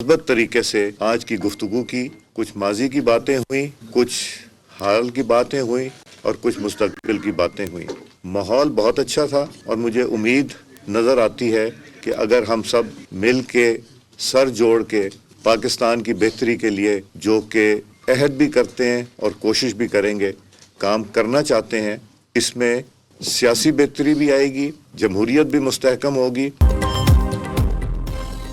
مثبत तरीके से आज की गुफ्तगू की, कुछ माजी की बातें हुई, कुछ हाल की बातें हुई और कुछ मुस्तकबिल की बातें हुई। माहौल बहुत अच्छा था और मुझे उम्मीद नज़र आती है कि अगर हम सब मिल के सर जोड़ के पाकिस्तान की बेहतरी के लिए जो कि अहद भी करते हैं और कोशिश भी करेंगे, काम करना चाहते हैं, इसमें सियासी बेहतरी भी आएगी, जमहूरियत भी मुस्तहकम होगी।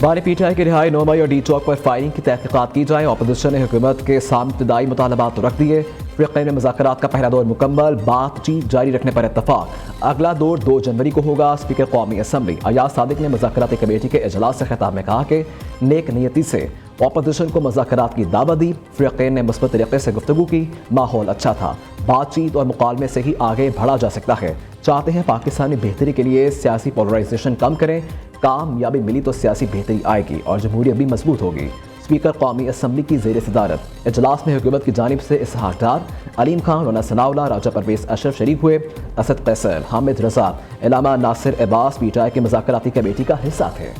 बानी पीटीआई की रिहाई 9 मई और डी चौक पर फायरिंग की तहकीकात की जाए। अपोजिशन ने हुकूमत के सामने इब्तदाई मुतालबात रख दिए। फ़िरक़ैन में मुज़ाकरात का पहला दौर मुकम्मल, बातचीत जारी रखने पर इत्तफाक। अगला दौर 2 जनवरी को होगा। स्पीकर कौमी असम्बली अयाज सादिक ने मुज़ाकराती कमेटी के इजलास से खिताब में कहा कि नेक नियति से अपोजिशन को मुज़ाकरात की दावत दी। फ़िरक़ैन ने मुस्बत तरीक़े से गुफ्तगू की, माहौल अच्छा था, बातचीत और मुकालमे से ही आगे बढ़ा जा सकता है। चाहते हैं पाकिस्तानी बेहतरी के लिए सियासी पोलराइजेशन कम करें, कामयाबी मिली तो सियासी बेहतरी आएगी और जमहूरियत भी मजबूत होगी। स्पीकर कौमी असम्बली की ज़ेर सदारत इजलास में हुकूमत की जानिब से इसहाक डार, अलीम खान, रोना सनाउल्लाह, राजा परवेज़ अशरफ शरीक हुए। असद कैसर, हामिद रजा, इलामा नासिर अब्बास पीटीआई की मुज़ाकराती कमेटी का हिस्सा थे।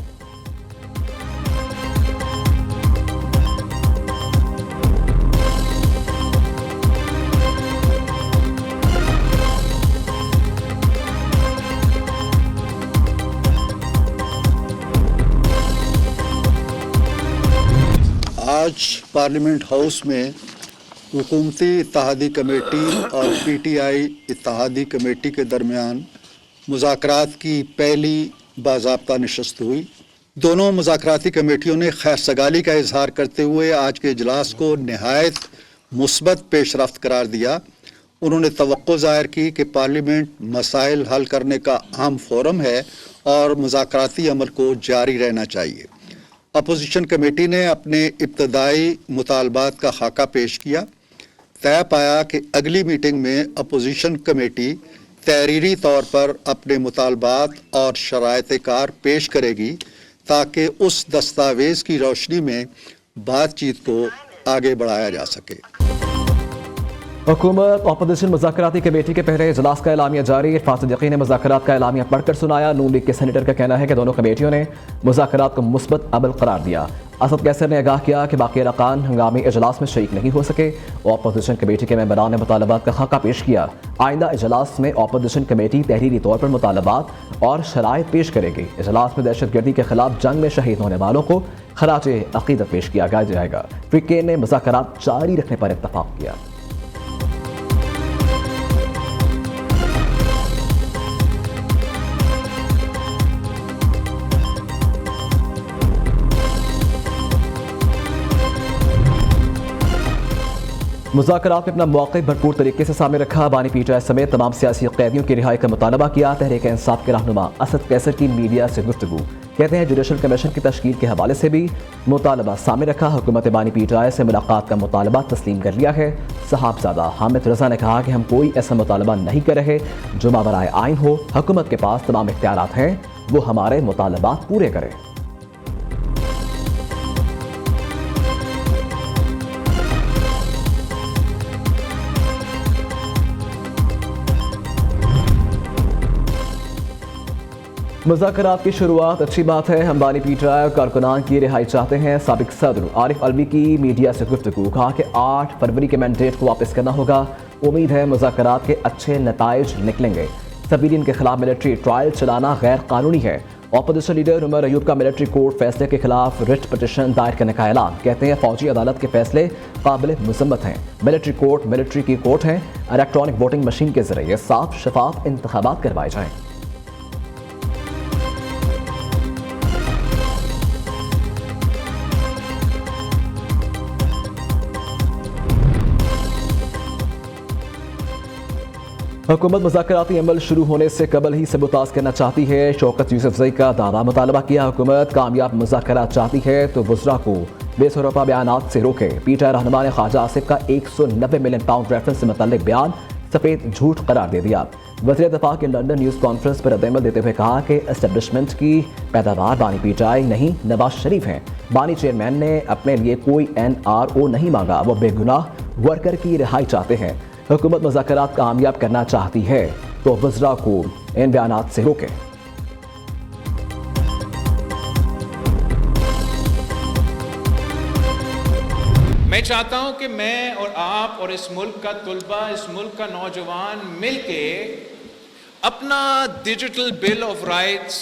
आज पार्लियामेंट हाउस में हुकूमती इत्तेहादी कमेटी और पीटीआई इत्तेहादी कमेटी के दरमियान मुज़ाकरात की पहली बाज़ाब्ता नशस्त हुई। दोनों मुज़ाकराती कमेटियों ने खैर-सगाली का इजहार करते हुए आज के इजलास को नहायत मुस्बत पेशरफ्त करार दिया। उन्होंने तवक्को ज़ाहिर की कि पार्लियामेंट मसाइल हल करने का अहम फोरम है और मुज़ाकराती अमल को जारी रहना चाहिए। अपोजिशन कमेटी ने अपने इब्तदाई मुतालबात का खाका पेश किया। तय पाया कि अगली मीटिंग में अपोजिशन कमेटी तहरीरी तौर पर अपने मुतालबात और शराइत कार पेश करेगी ताकि उस दस्तावेज़ की रोशनी में बातचीत को आगे बढ़ाया जा सके। हुकूमत अपोजिशन मुज़ाकराती कमेटी के पहले इजलास का एलामिया जारी। इरफान सिद्दीकी ने मुज़ाकरात का एलामिया पढ़कर सुनाया। नून लीग के सेनेटर का कहना है कि दोनों कमेटियों ने मुज़ाकरात को मुस्बत अमल करार दिया। असद कैसर ने आगाह किया कि बाकी अरकान हंगामी इजलास में शरीक नहीं हो सके और अपोजिशन कमेटी के मेंबरान ने मुतालबात का खाका पेश किया। आइंदा इजलास में अपोजिशन कमेटी तहरीरी तौर पर मुतालबात और शराइत पेश करेगी। इजलास में दहशतगर्दी के खिलाफ जंग में शहीद होने वालों को खराज अकीदत पेश किया जाएगा। फ़िरक़ैन ने मुज़ाकरात जारी रखने पर इत्तफाक किया। मुज़ाकरात में अपना मौक़िफ़ भरपूर तरीके से सामने रखा। बानी पीटीआई समेत तमाम सियासी कैदियों की रिहाई का मुतालबा किया। तहरीक इंसाफ के रहनुमा असद कैसर की मीडिया से गुफ्तगू, कहते हैं जुडिशल कमीशन की तश्कील के हवाले से भी मुतालबा सामने रखा। हुकूमत बानी पीटीआई से मुलाकात का मुतालबा तस्लीम कर लिया है। साहबजादा हामिद रजा ने कहा कि हम कोई ऐसा मुतालबा नहीं कर रहे जो मावराए आइन हो। हुकूमत के पास तमाम इख्तियारात हैं, वो हमारे मुतालबात पूरे करें। मुज़ाकरात की शुरुआत अच्छी बात है। हम बानी पीटीआई और कारकुनान की रिहाई चाहते हैं। साबिक सदर आरिफ अलवी की मीडिया से गुफ्तगू, कहा कि 8 फरवरी के मैंडेट को वापस करना होगा। उम्मीद है मुज़ाकरात के अच्छे नताइज निकलेंगे। सिविलियन के खिलाफ मिलिट्री ट्रायल चलाना गैर कानूनी है। अपोजिशन लीडर उमर अयूब का मिलिट्री कोर्ट फैसले के खिलाफ रिट पिटीशन दायर करने का ऐलान, कहते हैं फौजी अदालत के फैसले काबिल मजम्मत हैं। मिलिट्री कोर्ट मिलिट्री की कोर्ट है। इलेक्ट्रॉनिक वोटिंग मशीन के जरिए साफ शफाफ इंतखाबात करवाए जाएँ। हुकूमत मुज़ाकराती अमल शुरू होने से कबल ही सबूताज करना चाहती है। शौकत यूसुफजई का दावा मुतालबा किया। हुकूमत कामयाब मुज़ाकरात चाहती है तो वज़रा को बेसरोपा बयानात से रोके। पीटीआई रहनुमा ने ख्वाजा आसिफ का 190 मिलियन पाउंड रेफरेंस से मुतल्लिक बयान सफ़ेद झूठ करार दे दिया। वज़ीर दफ़ा के लंदन न्यूज़ कॉन्फ्रेंस पर रद्द-ए-अमल देते हुए कहा कि एस्टेब्लिशमेंट की पैदावार बानी पीटीआई नहीं नवाज शरीफ हैं। बानी चेयरमैन ने अपने लिए कोई NRO नहीं मांगा, वो बेगुनाह वर्कर की रिहाई चाहते हैं। हुकूमत मुज़ाकरात कामयाब करना चाहती है तो वज़रा को इन बयानात से रोके। میں چاہتا ہوں کہ میں اور آپ اور اس ملک کا طلبہ، اس ملک کا نوجوان مل کے اپنا ڈیجیٹل بل آف رائٹس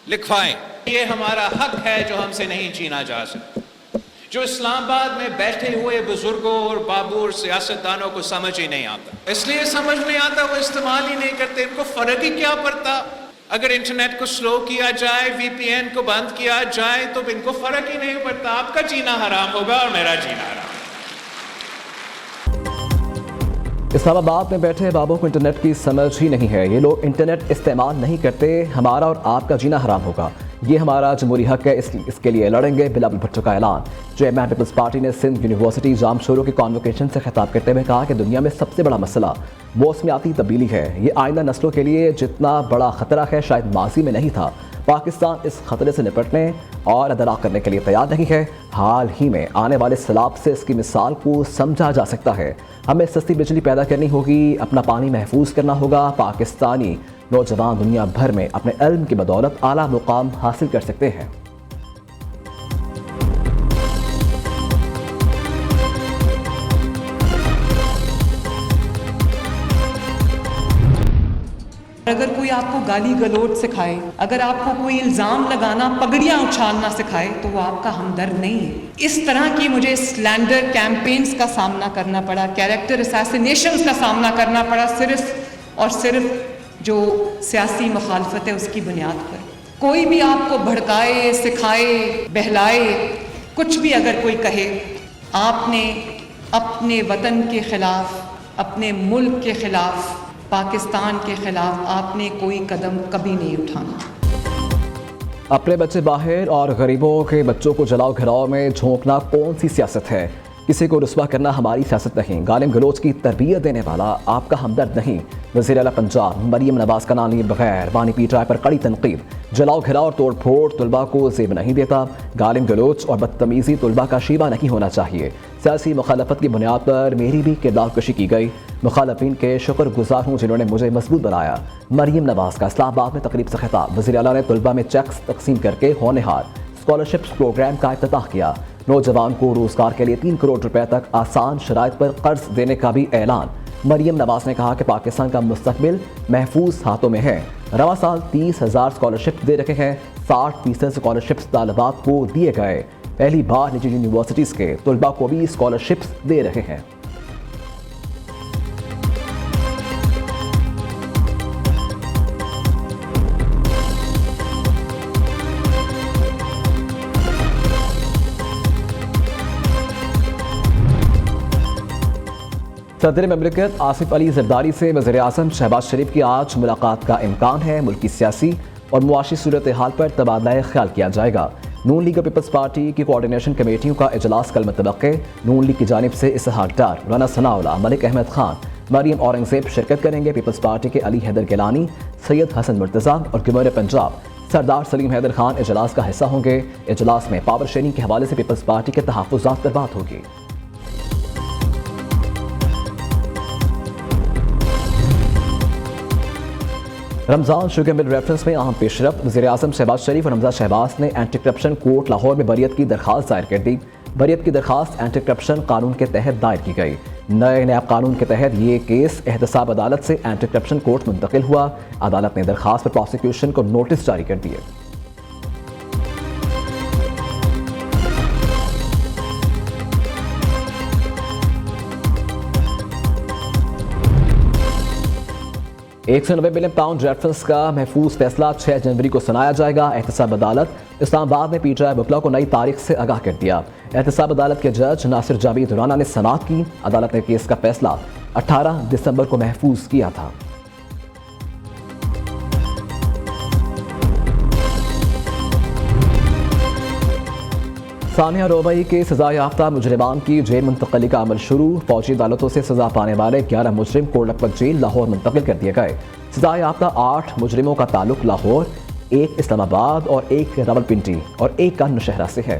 لکھوائیں. یہ ہمارا حق ہے جو ہم سے نہیں چھینا جا سکتا. جو اسلام آباد میں بیٹھے ہوئے بزرگوں اور بابوں اور سیاستدانوں کو سمجھ ہی نہیں آتا، اس لیے سمجھ نہیں آتا، وہ استعمال ہی نہیں کرتے. ان کو فرق ہی کیا پڑتا؟ اگر انٹرنیٹ کو سلو کیا جائے، وی پی این کو بند کیا جائے تو ان کو فرق ہی نہیں پڑتا. آپ کا جینا حرام ہوگا اور میرا جینا حرام. اسلام آباد میں بیٹھے بابوں کو انٹرنیٹ کی سمجھ ہی نہیں ہے. یہ لوگ انٹرنیٹ استعمال نہیں کرتے. ہمارا اور آپ کا جینا حرام ہوگا. یہ ہمارا جمہوری حق ہے، اس کے لیے لڑیں گے. بلاول بھٹو کا اعلان. چیئرمین پیپلز پارٹی نے سندھ یونیورسٹی جام شوروں کی کانوکیشن سے خطاب کرتے ہوئے کہا کہ دنیا میں سب سے بڑا مسئلہ موسمیاتی تبدیلی ہے. یہ آئندہ نسلوں کے لیے جتنا بڑا خطرہ ہے شاید ماضی میں نہیں تھا. پاکستان اس خطرے سے نپٹنے اور ادراک کرنے کے لیے تیار نہیں ہے. حال ہی میں آنے والے سیلاب سے اس کی مثال کو سمجھا جا سکتا ہے. ہمیں سستی بجلی پیدا کرنی ہوگی، اپنا پانی محفوظ کرنا ہوگا. پاکستانی نوجوان دنیا بھر میں اپنے علم کی بدولت اعلیٰ مقام حاصل کر سکتے ہیں. اگر کوئی آپ کو گالی گلوچ سکھائے، اگر آپ کو کوئی الزام لگانا، پگڑیاں اچھالنا سکھائے تو وہ آپ کا ہمدرد نہیں ہے. اس طرح کی مجھے سلینڈر کیمپینز کا سامنا کرنا پڑا، کیریکٹر اسیسینیشنز کا سامنا کرنا پڑا، صرف اور صرف جو سیاسی مخالفت ہے اس کی بنیاد پر. کوئی بھی آپ کو بھڑکائے، سکھائے، بہلائے، کچھ بھی اگر کوئی کہے، آپ نے اپنے وطن کے خلاف، اپنے ملک کے خلاف، پاکستان کے خلاف آپ نے کوئی قدم کبھی نہیں اٹھانا. اپنے بچے باہر اور غریبوں کے بچوں کو جلاؤ گھراؤ میں جھونکنا کون سی سیاست ہے؟ کسی کو رسوا کرنا ہماری سیاست نہیں. گالم گلوچ کی تربیت دینے والا آپ کا ہمدرد نہیں. وزیر اعلیٰ پنجاب مریم نواز کا نام لیے بغیر بانی پی ٹی آئی پر کڑی تنقید. جلاؤ گھراؤ اور توڑ پھوڑ طلباء کو زیب نہیں دیتا. گالم گلوچ اور بدتمیزی طلباء کا شیبہ نہیں ہونا چاہیے. سیاسی مخالفت کی بنیاد پر میری بھی کردار کشی کی گئی. مخالفین کے شکر گزار ہوں جنہوں نے مجھے مضبوط بنایا. مریم نواز کا اسلام آباد میں تقریب سے خطاب. وزیر اعلیٰ نے طلباء میں چیکس تقسیم کر کے ہونہار اسکالرشپس پروگرام کا افتتاح کیا. نوجوان کو روزگار کے لیے 3 کروڑ روپے تک آسان شرائط پر قرض دینے کا بھی اعلان. مریم نواز نے کہا کہ پاکستان کا مستقبل محفوظ ہاتھوں میں ہے. رواں سال 30,000 اسکالرشپ دے رکھے ہیں. 60% اسکالرشپس طالبات کو دیے گئے. پہلی بار نجی یونیورسٹیز کے طلباء کو بھی اسکالرشپس دے رہے ہیں. صدر مملکت آصف علی زرداری سے وزیر اعظم شہباز شریف کی آج ملاقات کا امکان ہے. ملکی سیاسی اور معاشی صورتحال پر تبادلہ خیال کیا جائے گا. نون لیگ اور پیپلز پارٹی کی کوارڈینیشن کمیٹیوں کا اجلاس کل متوقع. نون لیگ کی جانب سے اسحاق ڈار، رانا ثناء اللہ، ملک احمد خان، مریم اورنگزیب شرکت کریں گے. پیپلز پارٹی کے علی حیدر گیلانی، سید حسن مرتضیٰ اور گورنر پنجاب سردار سلیم حیدر خان اجلاس کا حصہ ہوں گے. اجلاس میں پاور شیئرنگ کے حوالے سے پیپلز پارٹی کے تحفظات پر بات ہوگی. رمضان شوگر مل ریفرنس میں اہم پیش رفت. وزیر اعظم شہباز شریف اور حمزہ شہباز نے اینٹی کرپشن کورٹ لاہور میں بریت کی درخواست دائر کر دی. بریت کی درخواست اینٹی کرپشن قانون کے تحت دائر کی گئی. نئے نیب قانون کے تحت یہ کیس احتساب عدالت سے اینٹی کرپشن کورٹ منتقل ہوا. عدالت نے درخواست پر پروسیکیوشن کو نوٹس جاری کر دیے. $190 ملین ریفرنس کا محفوظ فیصلہ 6 جنوری کو سنایا جائے گا. احتساب عدالت اسلام آباد نے پی ٹی آئی وکلا کو نئی تاریخ سے آگاہ کر دیا. احتساب عدالت کے جج ناصر جاوید رانا نے سماعت کی. عدالت نے کیس کا فیصلہ 18 دسمبر کو محفوظ کیا تھا. ثانیہ روبئی کے سزا یافتہ مجرمان کی جیل منتقلی کا عمل شروع. فوجی عدالتوں سے سزا پانے والے 11 مجرم کوڑلکھپت جیل لاہور منتقل کر دیے گئے. سزا یافتہ 8 مجرموں کا تعلق لاہور، 1 اسلام آباد اور 1 راولپنڈی اور 1 کا نوشہرہ سے ہے.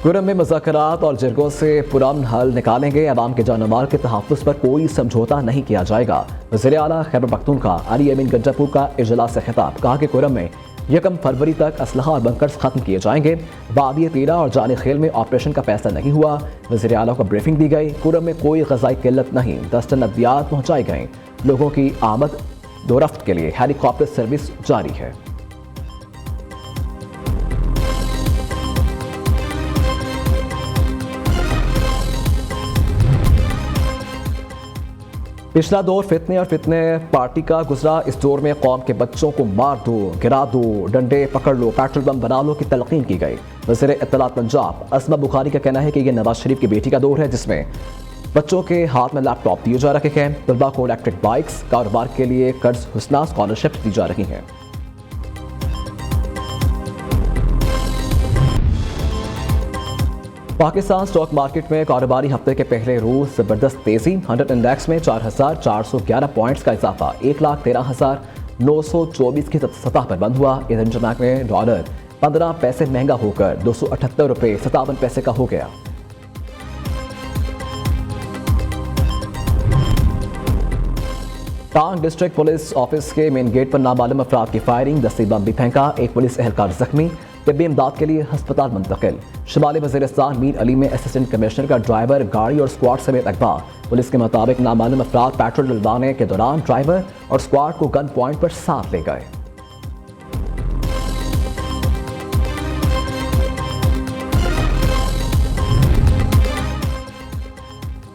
کرم میں مذاکرات اور جرگوں سے پرامن حل نکالیں گے. عوام کے جان و مال کے تحفظ پر کوئی سمجھوتا نہیں کیا جائے گا. وزیر اعلیٰ خیبر پختونخوا علی امین گجاپور کا اجلاس سے خطاب. کہا کہ کرم میں 1 फरवरी तक असलहा और बंकर्स खत्म किए जाएंगे। वादी तीरा और जानी खेल में ऑपरेशन का फैसला नहीं हुआ। वज़ीर आला को ब्रीफिंग दी गई। कुरम में कोई ग़ज़ाई किल्लत नहीं। 10 टन अद्वियात पहुँचाई गई। लोगों की आमद दोरफ्त के लिए हेलीकॉप्टर सर्विस जारी है। पिछला दौर फितने और फितने पार्टी का गुजरा। इस दौर में कौम के बच्चों को मार दो, गिरा दो, डंडे पकड़ लो, पेट्रोल बम बना लो की तलकीन की गई। वज़ीर इत्तलात पंजाब असमा बुखारी का कहना है कि यह नवाज शरीफ की बेटी का दौर है, जिसमें बच्चों के हाथ में लैपटॉप दिए जा रहे हैं। तलबा को इलेक्ट्रिक बाइक्स, कारोबार के लिए कर्ज हुस्ना स्कॉलरशिप दी जा रही हैं। पाकिस्तान स्टॉक मार्केट में कारोबारी हफ्ते के पहले रोज जबरदस्त तेजी। 100 इंडेक्स में 4,411 पॉइंट्स का इजाफा 1,13,924 की सतह पर बंद हुआ। इधर इंटरबैंक में डॉलर 15 पैसे महंगा होकर 278 रुपये 57 पैसे का हो गया। टांग डिस्ट्रिक्ट पुलिस ऑफिस के मेन गेट पर नामालूम अफराद की फायरिंग, 10 बम भी फेंका। एक पुलिस एहलकार जख्मी, तिब्बी इमदाद के लिए अस्पताल मुंतकिल। शुमाली वज़ीरिस्तान मीर अली में असिस्टेंट कमिश्नर का ड्राइवर, गाड़ी और स्क्वाड समेत अगवा। पुलिस के मुताबिक नामालूम अफराद पेट्रोल डलवाने के दौरान ड्राइवर और स्क्वाड को गन पॉइंट पर साथ ले गए।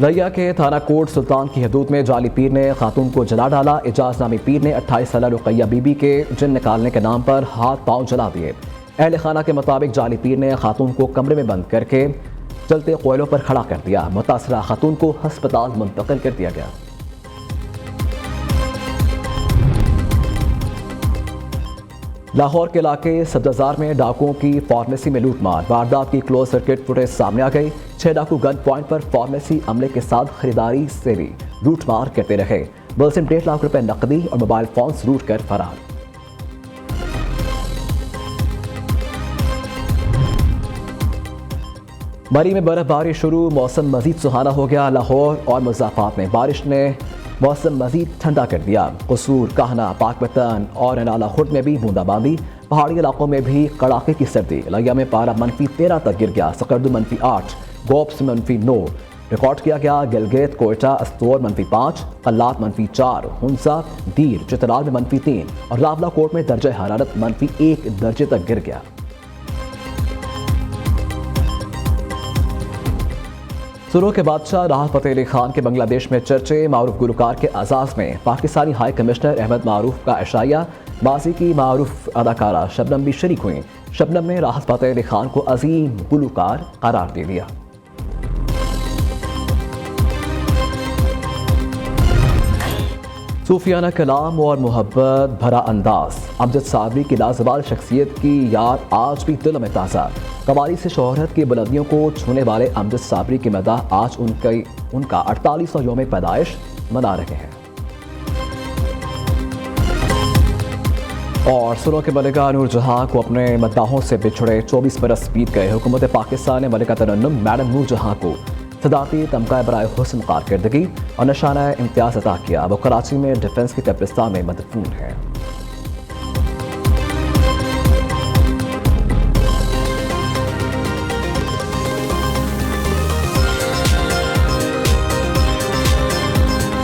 रैया के थाना कोट सुल्तान की हदूद में जाली पीर ने खातून को जला डाला। एजाज नामी पीर ने 28 साल रुकैया बीबी के जिन निकालने के नाम पर हाथ पांव जला दिए। अहले खाना के मुताबिक जाली पीर ने खातून को कमरे में बंद करके चलते कोयलों पर खड़ा कर दिया। मुतासरा खातून को अस्पताल मुंतकिल कर दिया गया। लाहौर के इलाके सब्जाजार में डाकुओं की फार्मेसी में लूटमार। वारदात की क्लोज सर्किट फुटेज सामने आ गई। 6 डाकू गन पॉइंट पर फार्मेसी अमले के साथ खरीदारी से भी लूटमार करते रहे। बल्कि 1.5 लाख रुपए नकदी और मोबाइल फोन्स लूट कर फरार। मरी में बर्फबारी शुरू, मौसम मजीद सुहाना हो गया। लाहौर और मुज़ाफ़ात में बारिश ने मौसम मजीद ठंडा कर दिया। कसूर, काहना, पाकपतन और नाला खुर्द में भी बूंदाबांदी। पहाड़ी इलाकों में भी कड़ाके की सर्दी। लिया में पारा -13 तक गिर गया। सकरदू -8, गोप्स में -9 रिकॉर्ड किया गया। गिलगित, कोयटा, अस्तोर -5, कल्लात -4, हुंसा, दीर, चितराल में -3 और रावला कोट में दर्जा हरारत -1 दर्जे तक गिर गया। सुरों के बादशाह राहत फ़तेह अली खान के बांग्लादेश में चर्चे। मारूफ गुलकार के एजाज़ में पाकिस्तानी हाई कमिश्नर अहमद मारूफ का एशाया। माजी की मारूफ अदाकारा शबनम भी शरीक हुई। शबनम ने राहत फ़तेह अली खान को अजीम गुलकार करार दे दिया। सूफियाना कलाम और मोहब्बत भरा अंदाज। अमजद साबरी की लाजवाल शख्सियत की याद आज भी दिल में ताज़ा। कवाली से शोहरत की बुलंदियों को छूने वाले अमजद साबरी की मदाह आज उनका 48वां यौम पैदाइश मना रहे हैं। और सुनो के मलिका नूर जहां को अपने मद्दाहों से बिछड़े 24 बरस बीत गए। हुकूमत पाकिस्तान ने मलिका तरन्नुम मैडम नूर जहां को सदारती तमगा बराए हुस्न कारकर्दगी और निशाना इम्तियाज अता किया। वो कराची में डिफेंस की कब्रिस्तान में मदफून है।